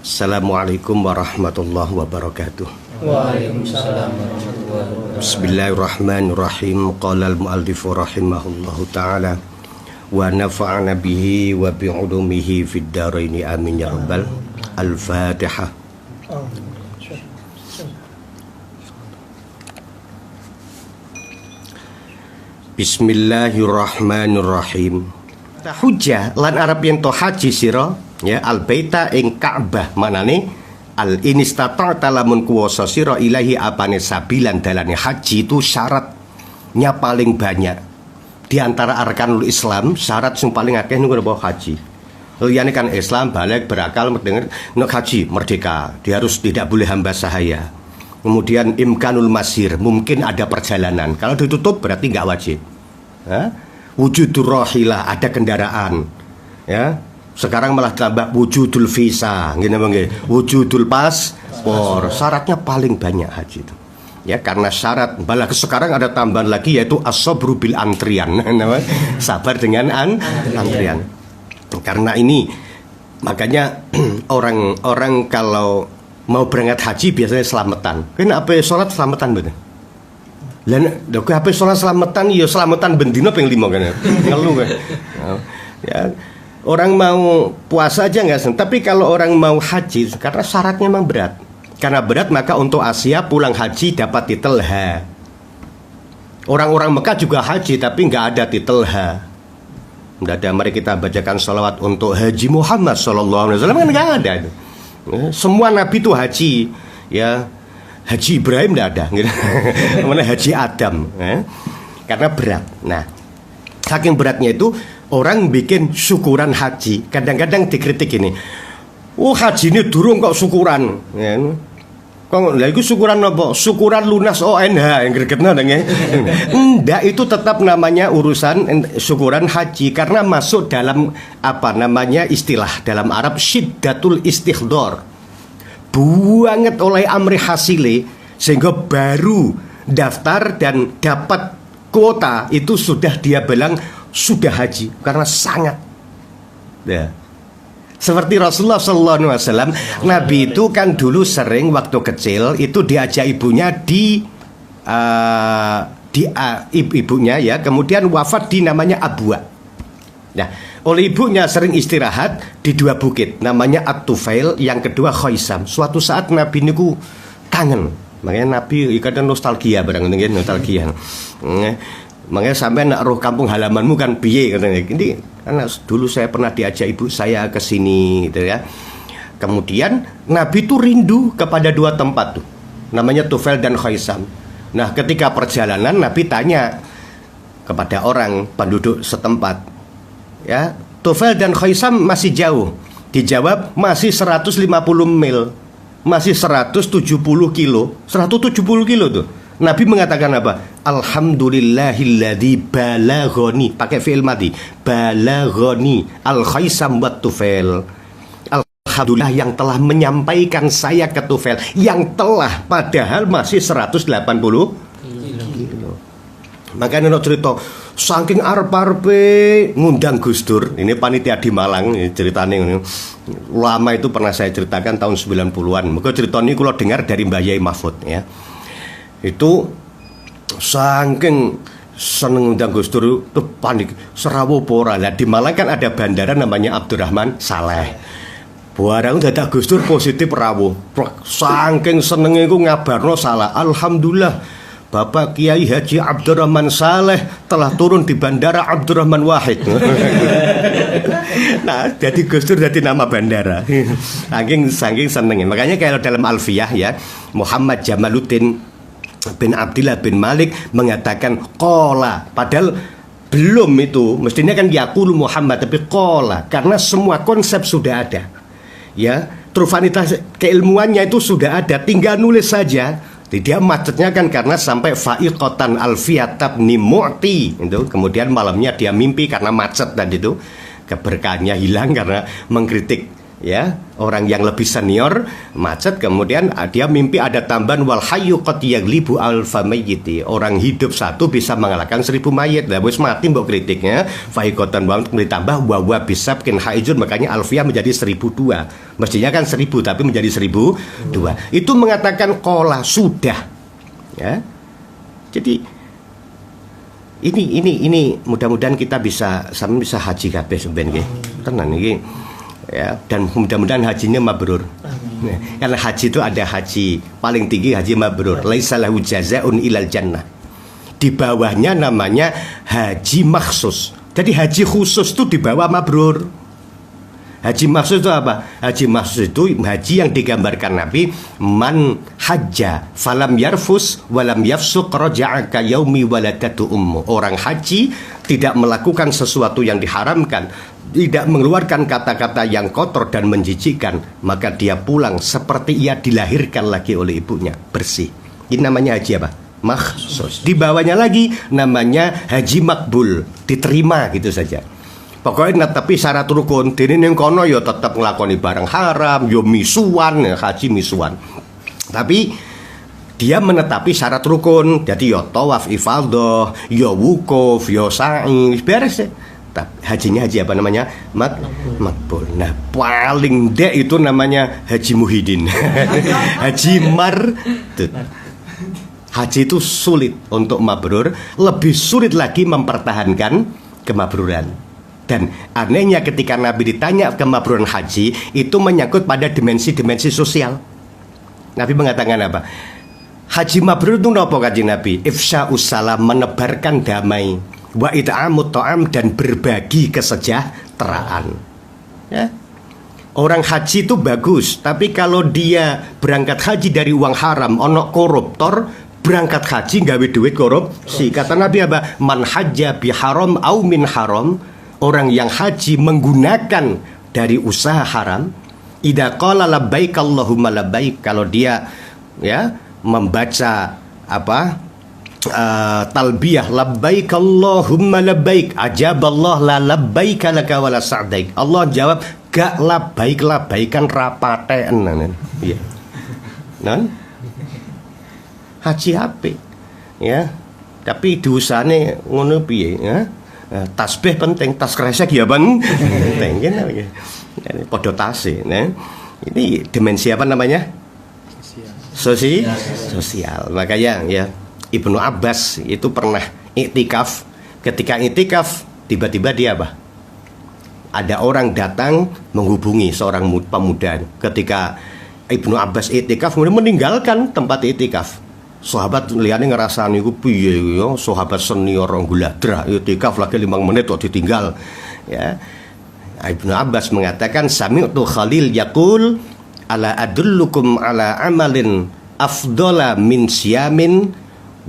Assalamualaikum warahmatullahi wabarakatuh. Waalaikumsalam warahmatullahi wabarakatuh. Bismillahirrahmanirrahim. Qala al-mu'allifu rahimahullahu ta'ala wa nafa'ana bihi wa bi'ulumihi fid dharaini amin ya rabbal. Al-Fatihah. Bismillahirrahmanirrahim. Hujjah lan Arab yen to haji sira ya al-baita ing Ka'bah manane al inistata lamun kuwasa sira ilahi apane sabilan dalane haji itu syaratnya paling banyak di antara arkanul Islam. Syarat sing paling akeh niku napa haji. Liyane kan Islam balik berakal mendengar nek haji merdeka, dia harus tidak boleh hamba sahaya. Kemudian imkanul masir, mungkin ada perjalanan. Kalau ditutup berarti nggak wajib. Wujudur rohilah, ada kendaraan. Ya, sekarang malah tambah wujudul visa, gini bang, wujudul paspor. Syaratnya paling banyak haji itu. Ya, karena syarat. Malah sekarang ada tambahan lagi yaitu as-sabru bil antrian. Sabar dengan antrian. Karena ini makanya orang-orang kalau mau berangkat haji biasanya selamatan. Kenapa sholat selamatan betul? Lan dok apa sholat selamatan ya selamatan bendino ping 5 kan. Ngeluh kan. Ya, orang mau puasa aja enggak, tapi kalau orang mau haji karena syaratnya memang berat. Karena berat maka untuk Asia pulang haji dapat titel H. Orang-orang Mekah juga haji tapi enggak ada titel H. Enggak ada. Mari kita bacakan sholawat untuk Haji Muhammad sallallahu alaihi wasallam kan enggak ada itu. Semua nabi itu haji, ya. Haji Ibrahim tidak ada, gitu. Mana Haji Adam, karena berat. Nah, saking beratnya itu orang bikin syukuran haji. Kadang-kadang dikritik ini, haji ini durung kok syukuran. Ya. Kok lagi syukuran apa? Syukuran lunas ONH yang gregetna nggih. Enggak, itu tetap namanya urusan syukuran haji karena masuk dalam apa namanya istilah dalam Arab syiddatul istihdor. Banget oleh amri hasile sehingga baru daftar dan dapat kuota itu sudah dia bilang sudah haji karena sangat ya. Seperti Rasulullah SAW, Nabi itu kan dulu sering waktu kecil itu diajak ibunya ibunya ya, kemudian wafat di namanya Abwa. Nah, oleh ibunya sering istirahat di dua bukit, namanya At-Tufail, yang kedua Khaisam. Suatu saat Nabi niku kangen, makanya Nabi kadang nostalgia barang ngene nostalgia. Makanya sampai nak roh kampung halamanmu kan piye katanya. Ini karena dulu saya pernah diajak ibu saya ke sini gitu ya. Kemudian Nabi itu rindu kepada dua tempat tuh, namanya Tufail dan Khaisam. Nah, ketika perjalanan Nabi tanya kepada orang penduduk setempat, ya, Tufail dan Khaisam masih jauh. Dijawab masih 150 mil, masih 170 kilo. 170 kilo tuh. Nabi mengatakan apa? Alhamdulillahilladzi balaghani, pakai fi'il madhi, balaghani al-Khaisam wa Tufail. Alhamdulillah yang telah menyampaikan saya ke Tufail, yang telah padahal masih 180 kilo. Makanya no cerita saking arep-arepe ngundang Gus Dur, ini panitia di Malang ceritanya lama itu pernah saya ceritakan tahun 90-an. Maka cerita ini kalau dengar dari Mbah Yai Mahfud ya. Itu saking seneng ngundang Gus Dur itu panik serawo pora. Lah di Malang kan ada bandara namanya Abdurrahman Saleh. Barang dadak Gus Dur positif rawuh. Saking senenge iku ngabarno salah. Alhamdulillah Bapak Kiai Haji Abdurrahman Saleh telah turun di Bandara Abdurrahman Wahid. Nah, jadi Gus Dur jadi nama bandara. Saking senengnya. Makanya kalau dalam Alfiyah ya, Muhammad Jamaluddin bin Abdillah bin Malik mengatakan qala, padahal belum itu, mestinya kan yaqulu Muhammad, tapi qala, karena semua konsep sudah ada. Ya, trufanitas keilmuannya itu sudah ada, tinggal nulis saja. Dia macetnya kan karena sampai fa'iqatan alfiyatab ni mu'ti itu, kemudian malamnya dia mimpi karena macet dan itu keberkahannya hilang karena mengkritik ya, orang yang lebih senior macet, kemudian dia mimpi ada tambahan wal hayyu qad yaglibu alfa mayyiti, orang hidup satu bisa mengalahkan 1000 mayit. Lah wis mati mbok kritiknya faikotan bang ditambah wa bisabkin haijun, makanya alfiyah menjadi 1002, mestinya kan 1000 tapi menjadi 1002. Itu mengatakan qala sudah, ya. Jadi ini mudah-mudahan kita bisa haji kabeh sampeyan nggih. Tenan iki. Ya, dan mudah-mudahan hajinya mabrur. Ya, karena haji itu ada haji paling tinggi, haji mabrur. Laisa lahu jazaa'un ilal jannah. Di bawahnya namanya haji maksus. Jadi haji khusus itu di bawah mabrur. Haji maksus itu apa? Haji maksus itu haji yang digambarkan Nabi, man hajja falam yarfus walam yafsuq raja'a ka yaumi waladatu ummu. Orang haji tidak melakukan sesuatu yang diharamkan, tidak mengeluarkan kata-kata yang kotor dan menjijikkan, maka dia pulang seperti ia dilahirkan lagi oleh ibunya, bersih. Ini namanya haji apa? Maksus. Di bawahnya lagi namanya haji makbul, diterima gitu saja. Pokoknya tapi syarat rukun dene ning kono ya tetap nglakoni barang haram, yo misuan, ya, haji misuan. Tapi dia menetapi syarat rukun, jadi yo tawaf ifadah, yo wukuf, yo sa'i, beres ya. Hajinya haji apa namanya? Makbul. Nah, paling dek itu namanya Haji Muhyiddin. Haji Mardud. Haji itu sulit untuk mabrur, lebih sulit lagi mempertahankan kemabruran. Dan anehnya ketika Nabi ditanya kemabruran haji, itu menyangkut pada dimensi-dimensi sosial. Nabi mengatakan apa? Haji mabrur itu apa kaji Nabi? Ifsya'us salam, menebarkan damai, wa it'amut ta'am, dan berbagi kesejahteraan. Ya. Orang haji itu bagus, tapi kalau dia berangkat haji dari uang haram, ono koruptor berangkat haji gawe duit korupsi. Kata Nabi apa? Man hajja bi haram au min haram, orang yang haji menggunakan dari usaha haram, idza qala labbaik Allahumma labbaik, kalau dia ya membaca apa talbiyah labbaik Allahumma labbaik, ajaballah la labbaik laka wala sa'daik, Allah jawab gak labbaik kan rapaten nan. Iya. Non haji apik ya, tapi dosane ngono piye ya? Tasbih penting, tas kresek ya penting kan, podo tase. Nah, ini dimensi apa namanya? Sosial. Makanya ya Ibnu Abbas itu pernah iktikaf. Ketika iktikaf tiba-tiba dia apa? Ada orang datang menghubungi seorang pemuda. Ketika Ibnu Abbas iktikaf kemudian meninggalkan tempat iktikaf. Sahabat liane ngerasani ku piye ya, sahabat senior orang guladra itikaf lagi 5 menit kok ditinggal ya. Ibnu Abbas mengatakan sami'tu Khalil yaqul ala adullukum ala amalin afdala min siyamin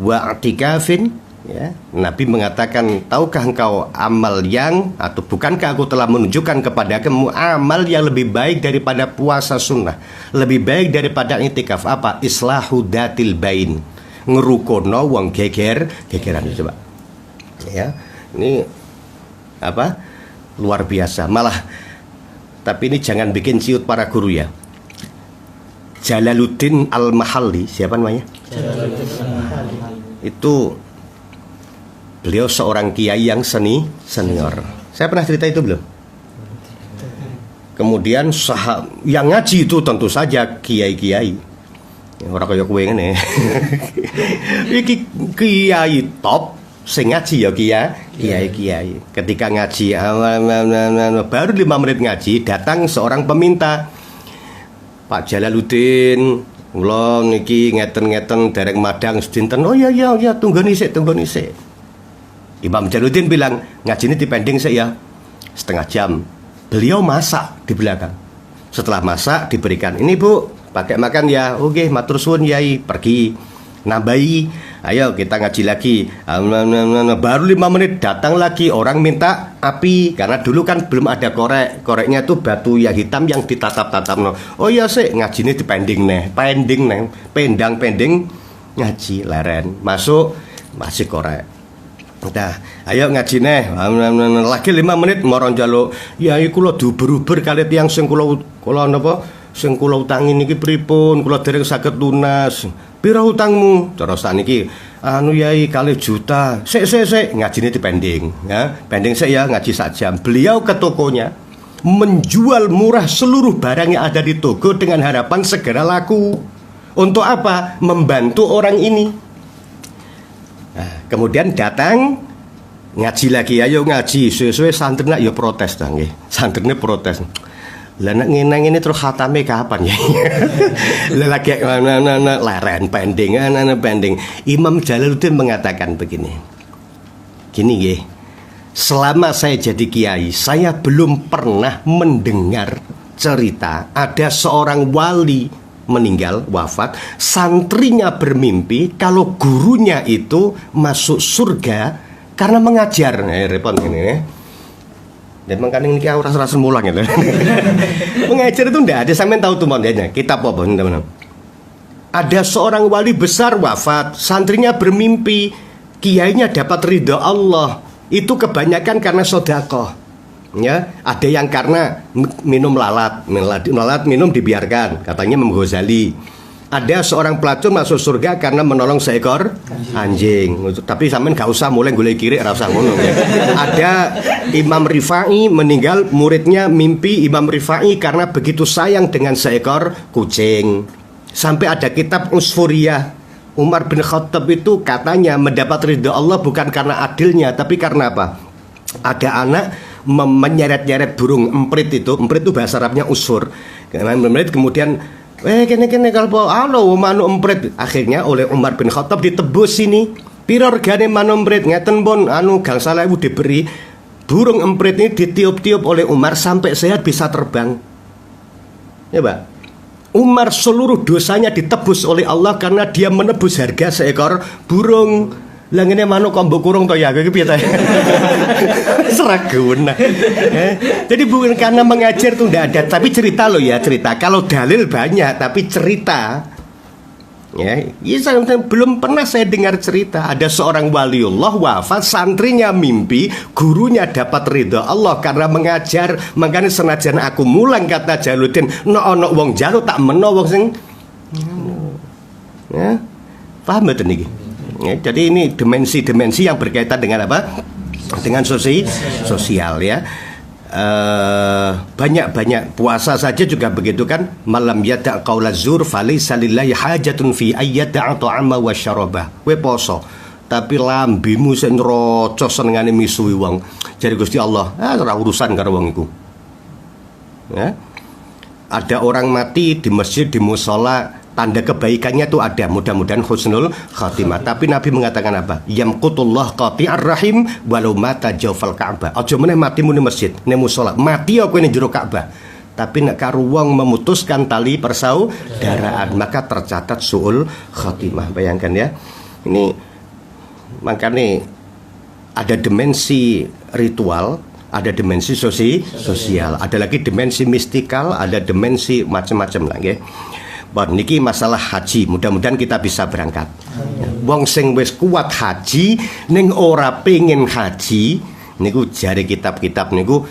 wa i'tikafin ya. Nabi mengatakan, tahukah engkau amal yang, atau bukankah aku telah menunjukkan kepada kamu amal yang lebih baik daripada puasa sunnah, lebih baik daripada i'tikaf? Apa? Islahu datil bain, ngerukono wong gegeran. Coba ya, ini apa, luar biasa. Malah tapi ini jangan bikin ciut para guru ya. Jalaluddin Al-Mahalli, siapa namanya? Itu beliau seorang kiai yang senior. Saya pernah cerita itu belum? Kemudian yang ngaji itu tentu saja kiai-kiai. Orang kaya kowe ngene. Iki kiai top sing ngaji ya kiai. Ketika ngaji baru 5 menit ngaji, datang seorang peminta. Pak Jalaluddin, kula niki ngeten-ngeten dereng madang sedinten. Oh ya tunggu nisik. Imam Jalaluddin bilang, ngaji ini dipending saya setengah jam. Beliau masak di belakang. Setelah masak diberikan, ini bu, pakai makan ya. Oke, matur suwun yai. Pergi nambahi, ayo kita ngaji lagi. Baru 5 menit datang lagi orang minta api, karena dulu kan belum ada koreknya tuh batu yang hitam yang ditatap-tatap. Oh iya sih, ngaji ini dipending pending ngaji leren masuk masih korek. Nah, ayo ngaji neh. Lagi 5 menit moron njaluk. Yai kula diuber-uber kali tiyang sing kula napa? Sing kula utangi niki pripun? Kula dereng saged lunas. Pira utangmu? Cara saniki anu Yai 2 juta. Sik ngajine dipending, ya. Pending sik ya, ngaji sak jam. Beliau ke tokonya menjual murah seluruh barang yang ada di toko dengan harapan segera laku. Untuk apa? Membantu orang ini. Nah, kemudian datang ngaji lagi, ayo ngaji. Suwe-suwe santrine ya protes ta nggih. Santrine protes. Lah nek ngene terus khatame kapan ya? Lah lagi leren pending, pending. Imam Jalaluddin mengatakan begini. Gini nggih. Selama saya jadi kiai, saya belum pernah mendengar cerita ada seorang wali meninggal, wafat, santrinya bermimpi kalau gurunya itu masuk surga karena mengajar. Repot ini ya. Dan makanya ini rasa-rasa mulang ya. Mengajar itu enggak ada, sampean tahu tuh mondenya. Kitab apa teman-teman? Ada seorang wali besar wafat, santrinya bermimpi kiainya dapat ridho Allah. Itu kebanyakan karena sedekah. Ya, ada yang karena minum lalat minum dibiarkan, katanya Imam Ghazali. Ada seorang pelacur masuk surga karena menolong seekor anjing. Tapi sampean gak usah mulai golek kiri, ora usah ngono ya. Ada Imam Rifai meninggal, muridnya mimpi Imam Rifai karena begitu sayang dengan seekor kucing. Sampai ada kitab Usfuriyah. Umar bin Khattab itu katanya mendapat ridha Allah bukan karena adilnya, tapi karena apa? Ada anak menyeret-nyeret burung emprit itu bahasa Arabnya usfur. Kemudian kene kalau alo manu emprit, akhirnya oleh Umar bin Khattab ditebus ini. Piro regane manu emprit ngeten pun anu gangsal ewu diberi. Burung emprit ini ditiup-tiup oleh Umar sampai sehat bisa terbang. Ya, Pak. Umar seluruh dosanya ditebus oleh Allah karena dia menebus harga seekor burung. Lah ngene manuk kok mbok kurung to ya, iki piye ta? Seraguna. Jadi bukan karena mengajar tuh enggak ada, tapi cerita loh ya, cerita. Kalau dalil banyak, tapi cerita ya, belum pernah saya dengar cerita ada seorang waliullah wafat, santrinya mimpi gurunya dapat ridha Allah karena mengajar. Makanya senajan aku mulang, kata Jalaluddin, ono wong jalu tak meno wong sing ya, paham betul niki? Ya, jadi ini dimensi-dimensi yang berkaitan dengan apa? Dengan sosial ya. Banyak puasa saja juga begitu kan. Malam yada' qaula zur falaysa lillahi hajatun fi ayyada'a ta'ama wa syarabah. We poso tapi lambimu sing nrocos senengane misuhi wong. Jare Gusti Allah, ora urusan karo wong iku. Ya. Ada orang mati di masjid, di mushola, tanda kebaikannya tuh ada, mudah-mudahan husnul khatimah. Tapi Nabi mengatakan apa? Yamqutullah qati'ar rahim walau mata jawfal Ka'bah. Aja meneh matimu di masjid, ning mushola, mati aku ning jero Ka'bah. Tapi nek karo wong memutuskan tali persaudaraan, maka tercatat suul khatimah. Bayangkan ya. Ini makanya ada dimensi ritual, ada dimensi sosial, ada lagi dimensi mistikal, ada dimensi macam-macam lagi. Bon, niki masalah haji, mudah-mudahan kita bisa berangkat. Wong sing wis kuat haji ning ora pengen haji niku jare kitab-kitab niku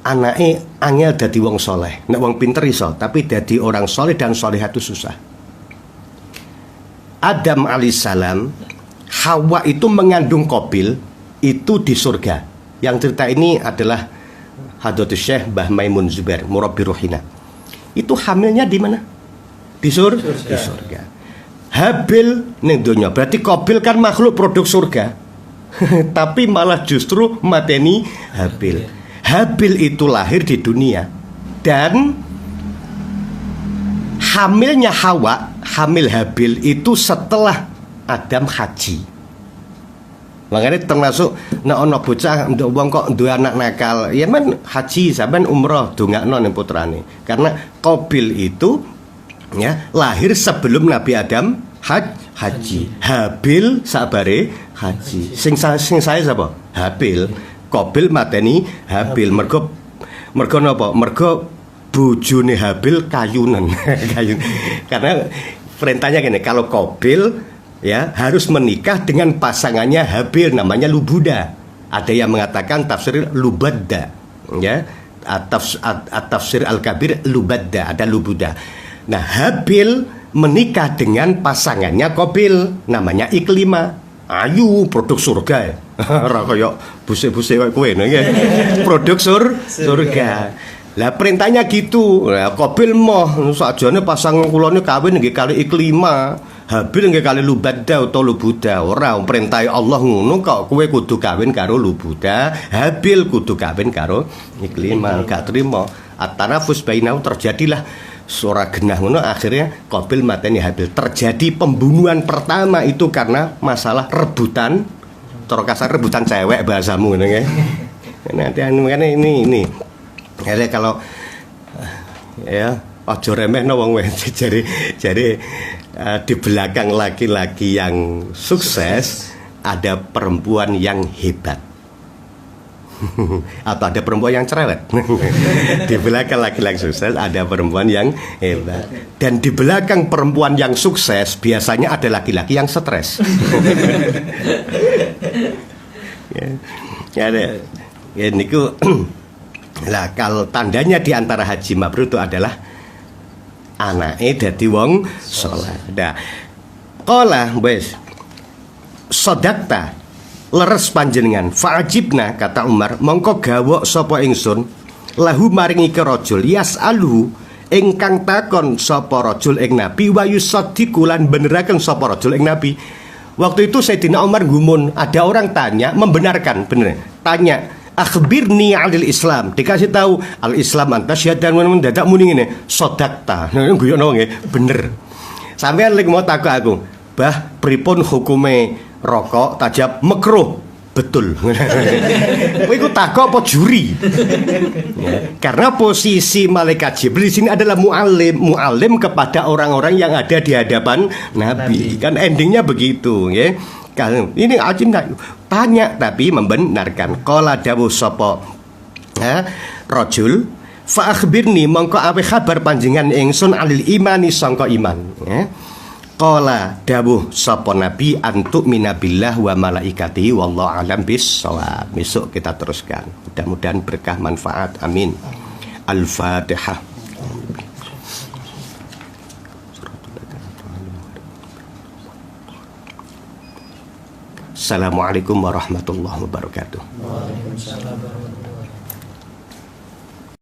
anake angel dadi wong soleh. Nek wong pinter iso, tapi dadi orang soleh dan solehah itu susah. Adam alaihissalam, Hawa itu mengandung Qabil itu di surga. Yang cerita ini adalah Hadratus Syekh Mbah Maimun Zubair, Murabbi Ruhina. Itu hamilnya di mana? Di surga. Habil ning donya, berarti Qabil kan makhluk produk surga. Tapi malah justru mateni Habil. Habil itu lahir di dunia dan hamilnya Hawa, hamil Habil itu setelah Adam haji. Makanya termasuk nek ana bocah nduk wong kok duwe anak nakal, ya men haji sampean umroh dongakno ning putrane. Karena Qabil itu ya lahir sebelum Nabi Adam haji. Habil sabare haji. Sing saya sapa? Habil. Qabil mateni Habil. Mergo napa? Mergo bojone Habil kayunen. Karena perintahnya gini, kalau Qabil ya harus menikah dengan pasangannya Habil namanya Lubuda. Ada yang mengatakan tafsir Lubadda, ya, tafsir Al-Kabir Lubadda, ada Lubuda. Nah, Habil menikah dengan pasangannya Qabil namanya Iklima. Ayu produk surga ya. Ora kaya buse-buse koyo kowe nggih. Produk surga. Lah perintahnya gitu. Lah Qabil moh sakjane pasangan kula niku kawin nggih kali Iklima. Habil nggih kali Lubadda utawa Lubuda. Ora perintah Allah ngono kok kowe kudu kawin karo Lubuda, Habil kudu kawin karo Iklima. Gak trimo. At-tanafus bainau terjadilah suara genah ngono, akhirnya Qabil mateni Habil. Terjadi pembunuhan pertama itu karena masalah rebutan, kasar rebutan cewek bahasamu ngono nggih. Nanti ini. Jadi kalau ya aja remehno wong jadi di belakang laki-laki yang sukses ada perempuan yang hebat. Atau ada perempuan yang cerewet. Di belakang laki-laki sukses ada perempuan yang hebat. Dan di belakang perempuan yang sukses biasanya ada laki-laki yang stres. Ya niku lah kalau tandanya di antara haji mabrur itu adalah anake dadi wong saleh. Nah, qala wis sadaqta leres panjenengan fa'ajibna kata Umar mongko gawok sapa ingsun lahu maring iki rajul yas'alu ingkang takon sapa rajul ing nabi wa yusaddiqu lan beneraken sapa rajul ing nabi. Waktu itu Sayyidina Umar gumun, ada orang tanya membenarkan, bener tanya akhbirni 'anil Islam, dikasih tahu al Islam anta syahadan men dadak muni ngene sadaqta. Nah guyono nggih bener. Sampeyan lek mau takok aku, "Bah, pripun hukume rokok tajab makruh?" Betul. Kowe iku takok apa juri? Ya, karena posisi malaikat Jibril di sini adalah muallim kepada orang-orang yang ada di hadapan Nabi. Kan endingnya begitu, ya. Ini ajin tanya tapi membenarkan. Qala dawuh sapa rajul fa akhbirni mongko awe kabar panjenengan ingsun alil imani sangka iman, ya. Qala dawuh sapa nabi antuk minabillah wa malaikatihi wallahu alam bissawab. Besok kita teruskan. Mudah-mudahan berkah manfaat. Amin. Al-Fatihah. Assalamualaikum warahmatullahi wabarakatuh. Waalaikumsalam warahmatullahi wabarakatuh.